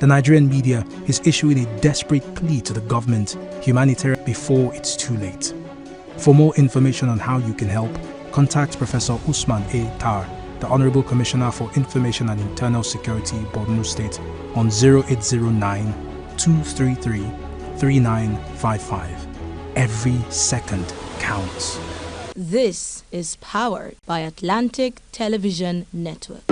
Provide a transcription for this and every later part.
The Nigerian media is issuing a desperate plea to the government, humanitarian, before it's too late. For more information on how you can help, contact Professor Usman A. Tar, the Honorable Commissioner for Information and Internal Security, Borno State, on 0809-233-3955. Every second counts. This is powered by Atlantic Television Network.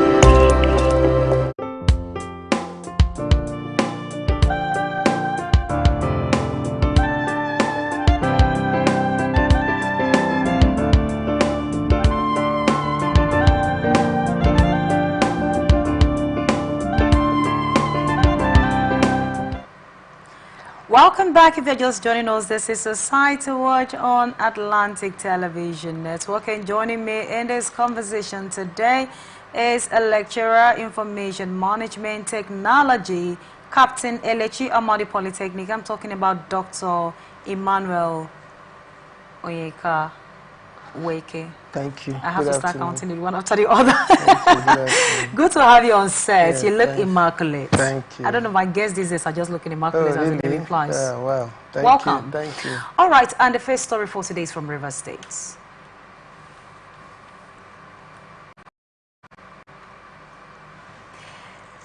Welcome back. If you're just joining us, this is Society Watch on Atlantic Television Network, and joining me in this conversation today is a lecturer, Information Management Technology, Captain Elechi Amadi Polytechnic. I'm talking about Dr. Emmanuel Oyeka Weke. Thank you. I have to start counting it one after the other. Good to have you on set. Yes, you look immaculate. Thank you. I don't know, my guests these days are just looking immaculate as it implies. Well, welcome. Thank you. All right, and the first story for today is from Rivers State.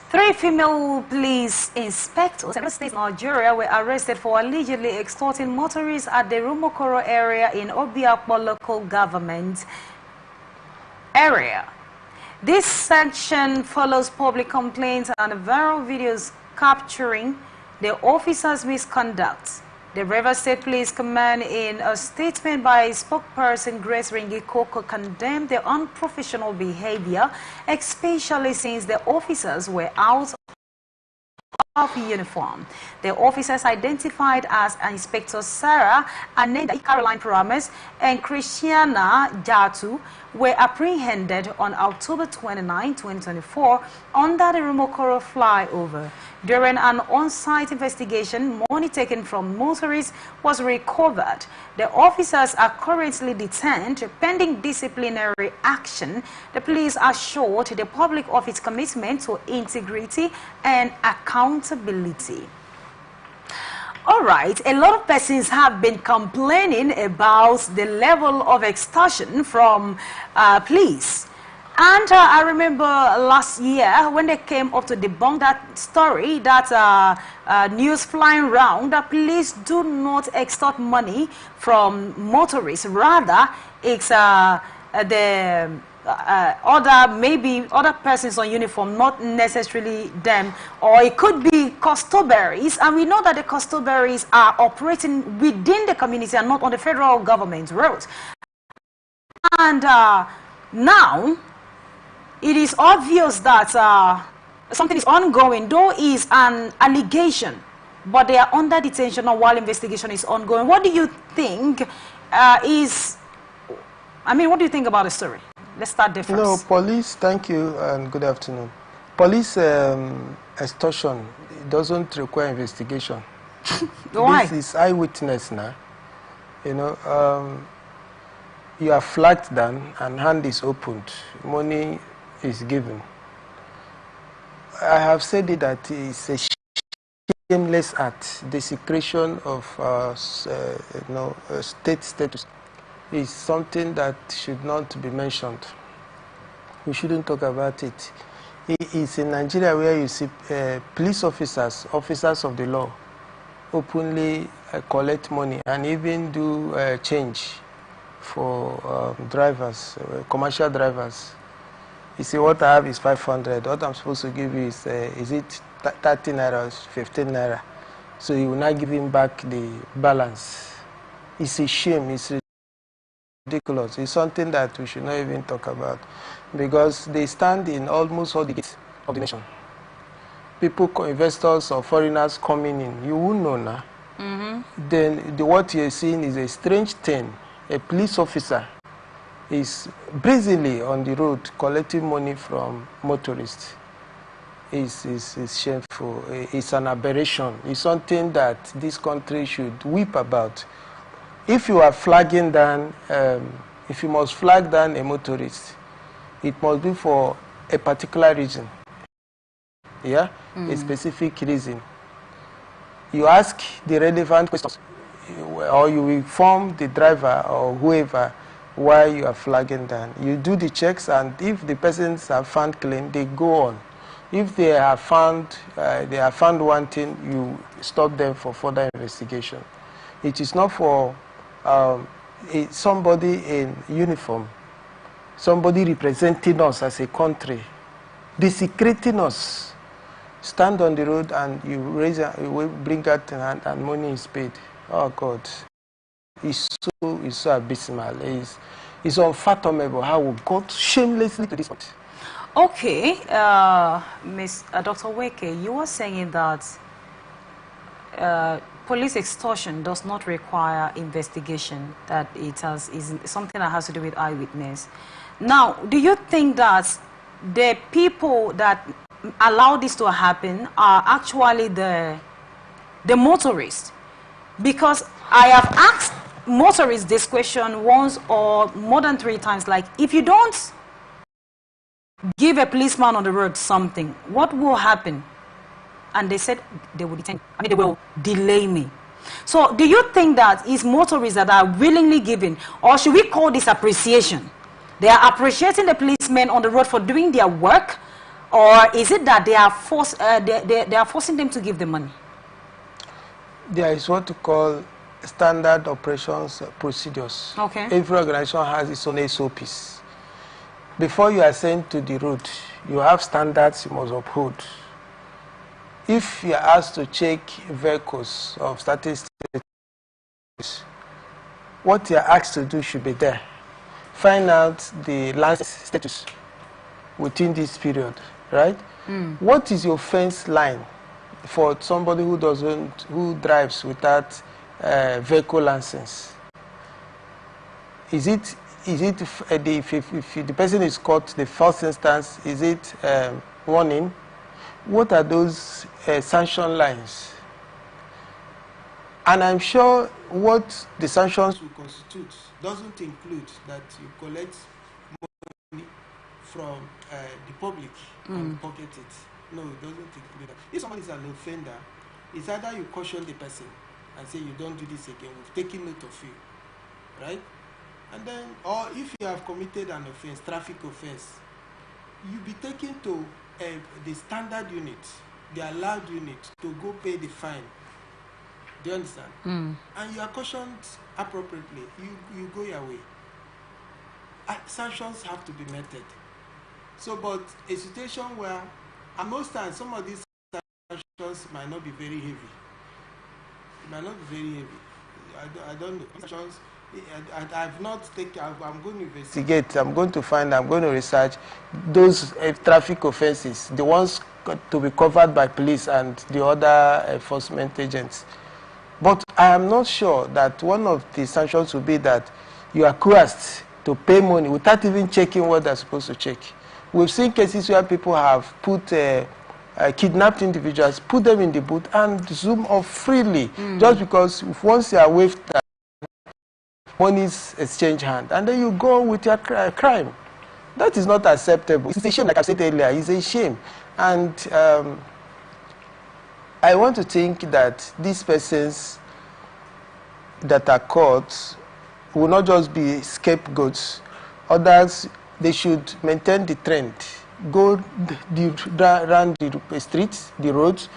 Three female police inspectors in Rivers State, Nigeria, were arrested for allegedly extorting motorists at the Rumokoro area in Obiakpo local government area. This section follows public complaints and viral videos capturing the officers' misconduct. The Rivers State Police Command, in a statement by spokesperson Grace Ringi Koko, condemned the unprofessional behavior, especially since the officers were out of uniform. The officers, identified as Inspector Sarah Aneda Caroline Promise and Christiana Jatu, were apprehended on October 29, 2024 under the Rumokoro flyover. During an on-site investigation, money taken from motorists was recovered. The officers are currently detained pending disciplinary action. The police assured the public of its commitment to integrity and accountability. All right, a lot of persons have been complaining about the level of extortion from police. And I remember last year when they came up to debunk that story, that news flying around, that police do not extort money from motorists. Rather, it's maybe other persons on uniform, not necessarily them, or it could be custodiaries, and we know that the custodiaries are operating within the community and not on the federal government roads. And now it is obvious that something is ongoing, though is an allegation, but they are under detention while investigation is ongoing. What do you think what do you think about the story? Let's start there first. No, police, thank you and good afternoon. Police extortion doesn't require investigation. Why? This is eyewitness now. You know, you are flagged down and hand is opened. Money is given. I have said it that it's a shameless act. Desecration of state status is something that should not be mentioned. We shouldn't talk about it. It's in Nigeria where you see police officers of the law, openly collect money and even do change for drivers, commercial drivers. You see, what I have is 500. What I'm supposed to give you is it 30 naira or 15 naira? So you will not give him back the balance. It's a shame. It's ridiculous. It's something that we should not even talk about, because they stand in almost all the gates of the nation. People, investors or foreigners coming in, you will know now. Then what you're seeing is a strange thing. A police officer is brazenly on the road collecting money from motorists. It's shameful. It's an aberration. It's something that this country should weep about. If you are flagging down, if you must flag down a motorist, it must be for a particular reason. yeah, a specific reason. You ask the relevant questions, or you inform the driver or whoever why you are flagging down. You do the checks, and if the persons are found clean, they go on. If they are found wanting, you stop them for further investigation. It is not for somebody in uniform, somebody representing us as a country, desecrating us. Stand on the road and you bring out in hand and money is paid. Oh God, it's so abysmal. It's unfathomable how we got shamelessly to this point. Okay, Miss Dr. Weke, you were saying that police extortion does not require investigation, that it is something that has to do with eyewitness. Now, do you think that the people that allow this to happen are actually the motorists? Because I have asked motorists this question once or more than 3 times, like, if you don't give a policeman on the road something, what will happen? And they said they will detain, they will delay me. So do you think that it's motorists that are willingly giving, or should we call this appreciation? They are appreciating the policemen on the road for doing their work, or is it that they are forcing them to give the money? There is what to call standard operations procedures. Okay. Every organization has its own SOPs. Before you are sent to the road, you have standards you must uphold. If you are asked to check vehicles of statistics, what you are asked to do should be there. Find out the license status within this period, right? What is your fence line for somebody who drives without vehicle license? Is it if the person is caught, the first instance, is it warning? What are those sanction lines? And I'm sure what the sanctions will constitute doesn't include that you collect money from the public and pocket it. No, it doesn't include that. If somebody is an offender, it's either you caution the person and say you don't do this again, we've taken note of you, right? And then, or if you have committed an offense, traffic offense, you'll be taken to the standard unit, the allowed unit, to go pay the fine. Do you understand? And you are cautioned appropriately. You go your way. Sanctions have to be meted. So, but a situation where, and most times, some of these sanctions might not be very heavy. It might not be very heavy. I don't know. Sanctions, I've not taken. I'm going to investigate. I'm going to find. I'm going to research those traffic offenses, the ones to be covered by police and the other enforcement agents. But I am not sure that one of the sanctions will be that you are coerced to pay money without even checking what they're supposed to check. We've seen cases where people have put kidnapped individuals, put them in the boot and zoom off freely, just because once you are waived that, money's exchange hand, and then you go with your crime. That is not acceptable. It's a shame, like I said earlier, it's a shame. And I want to think that these persons that are caught will not just be scapegoats. Others, they should maintain the trend. Go around the streets, the roads,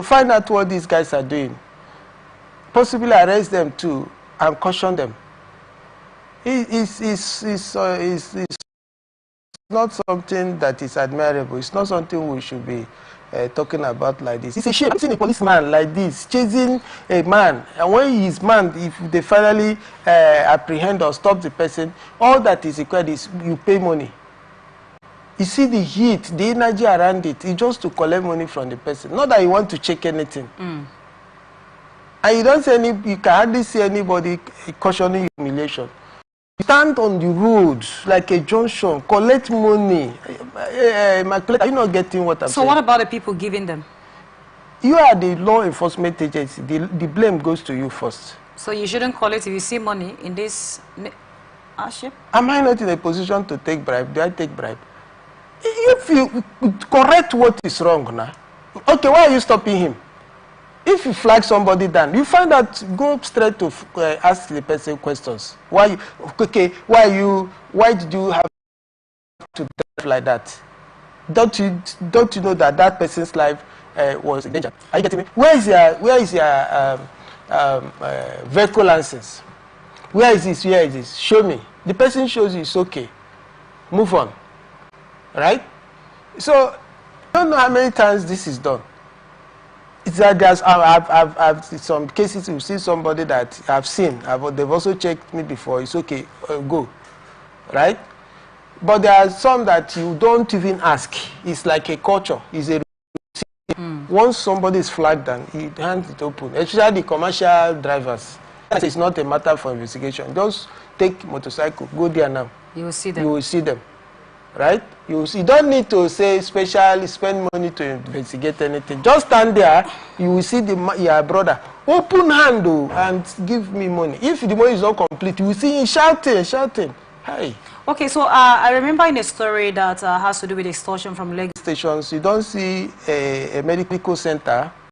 find out what these guys are doing. Possibly arrest them too and caution them. It's not something that is admirable. It's not something we should be talking about like this. It's a shame. I've seen a policeman like this chasing a man, and when he is manned, if they finally apprehend or stop the person, all that is required is you pay money. You see the heat, the energy around it, it's just to collect money from the person. Not that you want to check anything. And you don't see you can hardly see anybody cautioning humiliation. You stand on the road like a junction, collect money. Are you not getting what I'm saying? So what about the people giving them? You are the law enforcement agency. The blame goes to you first. So you shouldn't call it if you see money in this hardship? Am I not in a position to take bribe? Do I take bribe? If you correct what is wrong now, okay, why are you stopping him? If you flag somebody down, you find out, go straight to ask the person questions. Why did you have to drive like that? Don't you know that person's life was in danger? Are you getting me? Where is your vehicle license? Where is this? Show me. The person shows you, it's okay. Move on. Right? So, I don't know how many times this is done. It's that I've some cases you see somebody that I've seen. They've also checked me before. It's okay, go, right? But there are some that you don't even ask. It's like a culture. It's a once somebody is flagged down, he hands it open. Especially the commercial drivers. It's not a matter for investigation. Just take motorcycle, go there now. You will see them. You will see them. Right? You don't need to say special, spend money to investigate anything. Just stand there, you will see your brother. Open hand though, and give me money. If the money is not complete, you will see him shouting. Hi. Okay, so I remember in a story that has to do with extortion from Lagos stations, you don't see a medical center